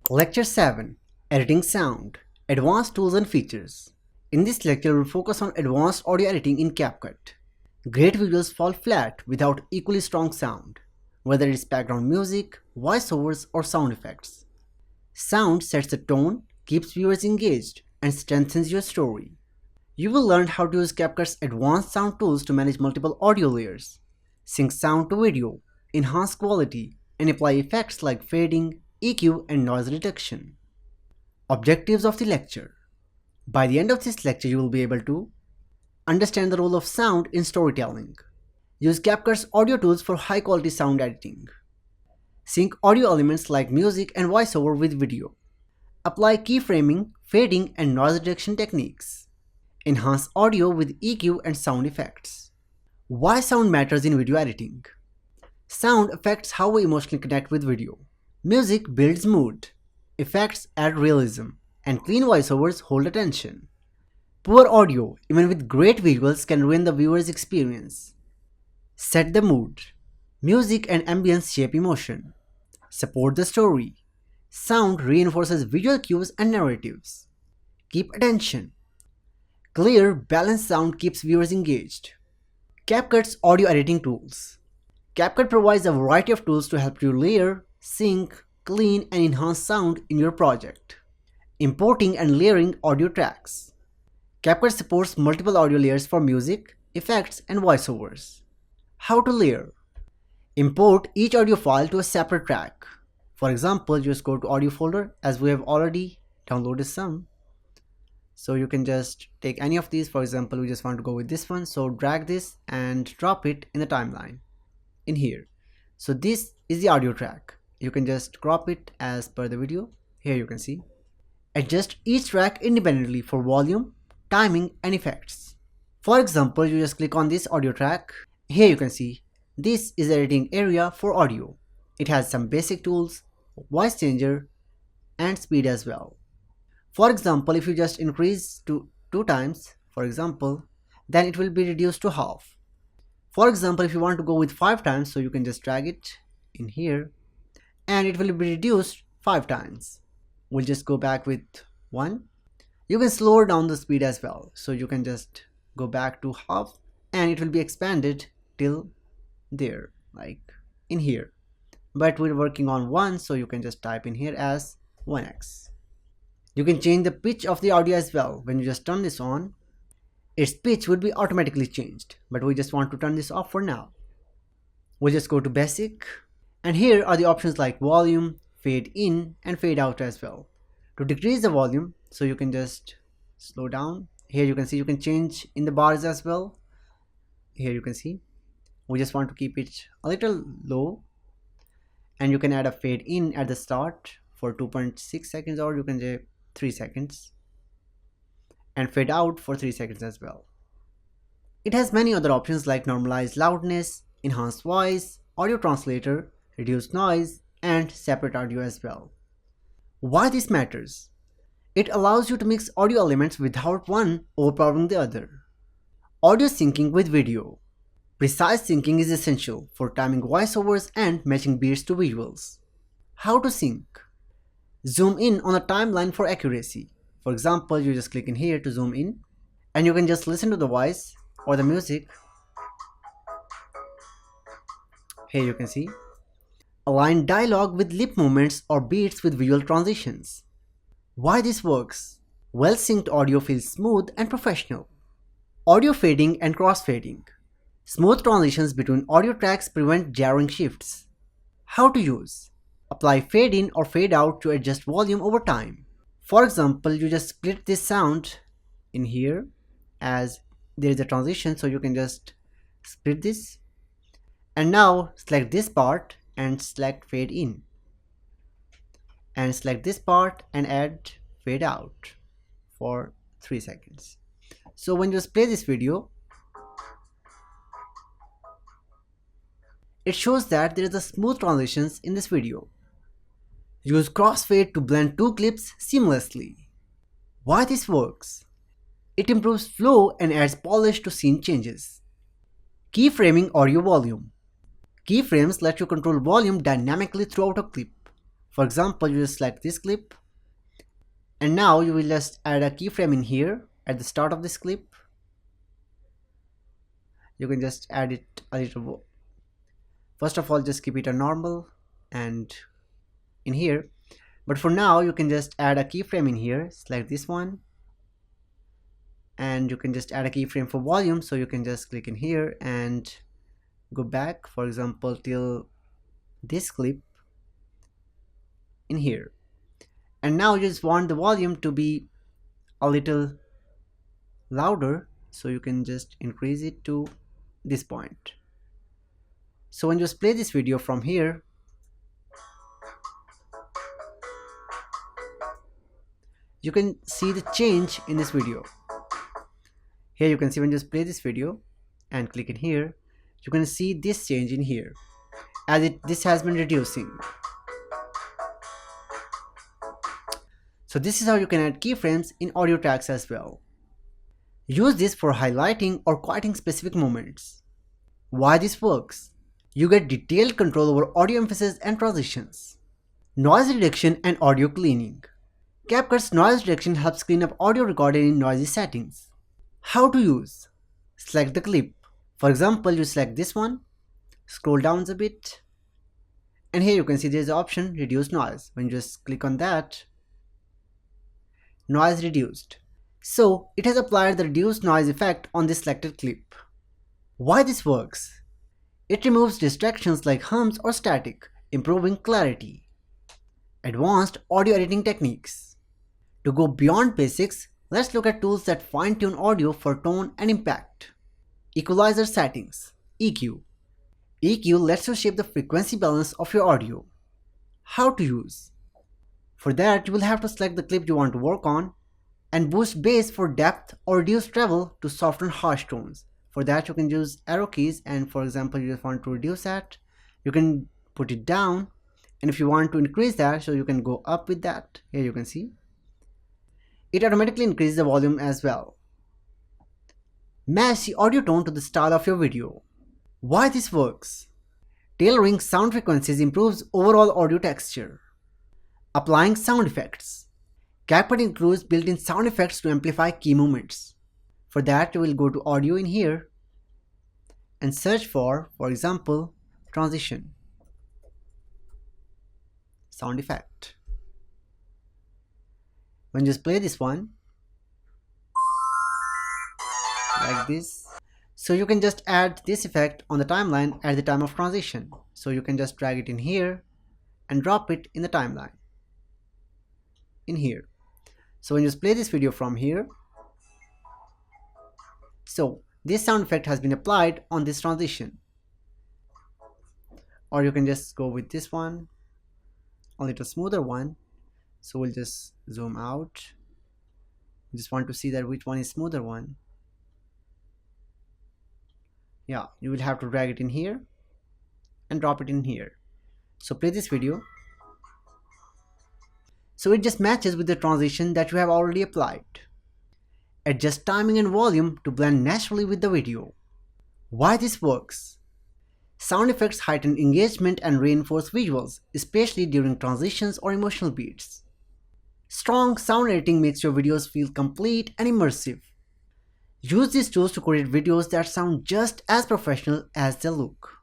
Lecture 7. Editing Sound, Advanced Tools and Features. In this lecture, we'll focus on advanced audio editing in CapCut. Great videos fall flat without equally strong sound, whether it's background music, voiceovers, or sound effects. Sound sets the tone, keeps viewers engaged, and strengthens your story. You will learn how to use CapCut's advanced sound tools to manage multiple audio layers, sync sound to video, enhance quality, and apply effects like fading, EQ, and noise reduction. Objectives of the lecture. By the end of this lecture, you will be able to understand the role of sound in storytelling, use CapCut's audio tools for high-quality sound editing, sync audio elements like music and voiceover with video, apply keyframing, fading, and noise reduction techniques, enhance audio with EQ and sound effects. Why sound matters in video editing? Sound affects how we emotionally connect with video. Music builds mood, effects add realism, and clean voiceovers hold attention. Poor audio, even with great visuals, can ruin the viewer's experience. Set the mood. Music and ambience shape emotion. Support the story. Sound reinforces visual cues and narratives. Keep attention. Clear, balanced sound keeps viewers engaged. CapCut's audio editing tools. CapCut provides a variety of tools to help you layer, sync, clean, and enhance sound in your project. Importing and layering audio tracks. CapCut supports multiple audio layers for music, effects, and voiceovers. How to layer? Import each audio file to a separate track. For example, just go to audio folder, as we have already downloaded some. So you can just take any of these. For example, we just want to go with this one. So drag this and drop it in the timeline in here. So this is the audio track. You can just crop it as per the video. Here you can see. Adjust each track independently for volume, timing, and effects. For example, you just click on this audio track. Here you can see this is the editing area for audio. It has some basic tools, voice changer, and speed as well. For example, if you just increase to 2 times, for example, then it will be reduced to half. For example, if you want to go with 5 times, so you can just drag it in here and it will be reduced 5 times. We'll just go back with 1. You can slow down the speed as well. So you can just go back to half and it will be expanded till there, like in here. But we're working on 1, so you can just type in here as 1x. You can change the pitch of the audio as well. When you just turn this on, its pitch would be automatically changed, but we just want to turn this off for now. We'll just go to basic, and here are the options like volume, fade in, and fade out as well. To decrease the volume, so you can just slow down. Here you can see you can change in the bars as well. Here you can see we just want to keep it a little low, and you can add a fade in at the start for 2.6 seconds, or you can say 3 seconds, and fade out for 3 seconds as well. It has many other options like normalize loudness, enhance voice, audio translator, reduce noise, and separate audio as well. Why this matters? It allows you to mix audio elements without one overpowering the other. Audio syncing with video. Precise syncing is essential for timing voiceovers and matching beats to visuals. How to sync? Zoom in on a timeline for accuracy. For example, you just click in here to zoom in, and you can just listen to the voice or the music. Here you can see. Align dialogue with lip movements or beats with visual transitions. Why this works? Well-synced audio feels smooth and professional. Audio fading and crossfading. Smooth transitions between audio tracks prevent jarring shifts. How to use? Apply fade in or fade out to adjust volume over time. For example, you just split this sound in here as there is a transition, so you can just split this. And now select this part and select fade in. And select this part and add fade out for 3 seconds. So when you just play this video, it shows that there is a smooth transitions in this video. Use crossfade to blend 2 clips seamlessly. Why this works? It improves flow and adds polish to scene changes. Keyframing audio volume. Keyframes let you control volume dynamically throughout a clip. For example, you just select this clip, and now you will just add a keyframe in here at the start of this clip. You can just add it a little. First of all, just keep it a normal and in here. But for now, you can just add a keyframe in here, select this one, and you can just add a keyframe for volume. So you can just click in here and go back, for example, till this clip in here. And now you just want the volume to be a little louder, so you can just increase it to this point. So when you just play this video from here, you can see the change in this video. Here you can see when you just play this video and click in here, you can see this change in here as this has been reducing. So this is how you can add keyframes in audio tracks as well. Use this for highlighting or quieting specific moments. Why this works? You get detailed control over audio emphasis and transitions. Noise reduction and audio cleaning. CapCut's noise reduction helps clean up audio recorded in noisy settings. How to use? Select the clip. For example, you select this one, scroll down a bit, and here you can see there is the option reduce noise. When you just click on that, noise reduced. So it has applied the reduced noise effect on this selected clip. Why this works? It removes distractions like hums or static, improving clarity. Advanced audio editing techniques. To go beyond basics, let's look at tools that fine-tune audio for tone and impact. Equalizer settings, EQ. EQ lets you shape the frequency balance of your audio. How to use? For that, you will have to select the clip you want to work on and boost bass for depth or reduce treble to soften harsh tones. For that, you can use arrow keys, and for example, you just want to reduce that, you can put it down, and if you want to increase that, so you can go up with that. Here you can see it automatically increases the volume as well. Match the audio tone to the style of your video. Why this works? Tailoring sound frequencies improves overall audio texture. Applying sound effects. CapCut includes built-in sound effects to amplify key moments. For that, you will go to audio in here and search for example, transition sound effect. When you just play this one like this, so you can just add this effect on the timeline at the time of transition. So you can just drag it in here and drop it in the timeline in here. So when you just play this video from here, so this sound effect has been applied on this transition. Or you can just go with this one, a little smoother one. So we'll just zoom out. We just want to see that which one is smoother one. Yeah, you will have to drag it in here and drop it in here. So play this video. So it just matches with the transition that you have already applied. Adjust timing and volume to blend naturally with the video. Why this works? Sound effects heighten engagement and reinforce visuals, especially during transitions or emotional beats. Strong sound editing makes your videos feel complete and immersive. Use these tools to create videos that sound just as professional as they look.